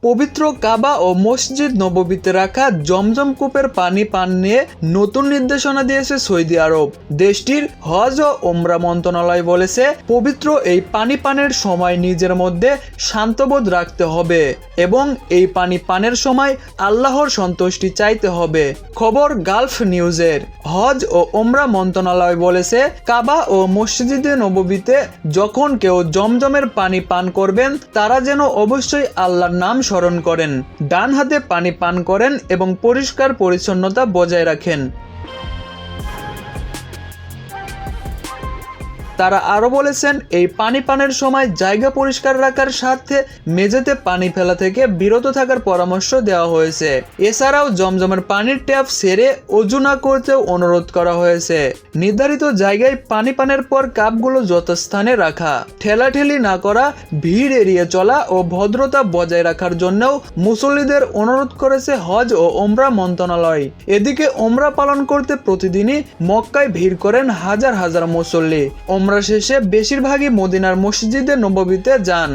পবিত্র কাবা ও মসজিদ নববীতে রাখা জমজম কূপের পানি পান নিয়ে নতুন নির্দেশনা দিয়েছে সৌদি আরব। দেশটির হজ ও ওমরা মন্ত্রণালয় বলেছে, পবিত্র এই পানি পানের সময় নিজের মধ্যে শান্তবোধ রাখতে হবে এবং এই পানি পানের সময় আল্লাহর সন্তুষ্টি চাইতে হবে। খবর গালফ নিউজের। হজ ও ওমরা মন্ত্রণালয় বলেছে, কাবা ও মসজিদে নববীতে যখন কেউ জমজমের পানি পান করবেন তারা যেন অবশ্যই আল্লাহর নাম স্মরণ করেন, ডান হাতে পানি পান করেন এবং পরিষ্কার পরিচ্ছন্নতা বজায় রাখেন। তারা আরও বলেছেন, এই পানি পানের সময় জায়গা পরিষ্কার রাখার স্বার্থে মেঝেতে পানি ফেলা থেকে বিরত থাকার পরামর্শ দেওয়া হয়েছে। এছাড়াও জমজমের পানির ট্যাপ ছেড়ে অজু না করতেও অনুরোধ করা হয়েছে। নির্ধারিত জায়গায় পানি পানের পর কাপগুলো যথাস্থানে রাখা, ঠেলাঠেলি না করা, ভিড় এড়িয়ে চলা ও ভদ্রতা বজায় রাখার জন্যও মুসল্লিদের অনুরোধ করেছে হজ ও ওমরা মন্ত্রণালয়। এদিকে ওমরা পালন করতে প্রতিদিনই মক্কায় ভিড় করেন হাজার হাজার মুসল্লি। ওমরা শেষে বেশিরভাগই মদিনার মসজিদে নববীতে যান।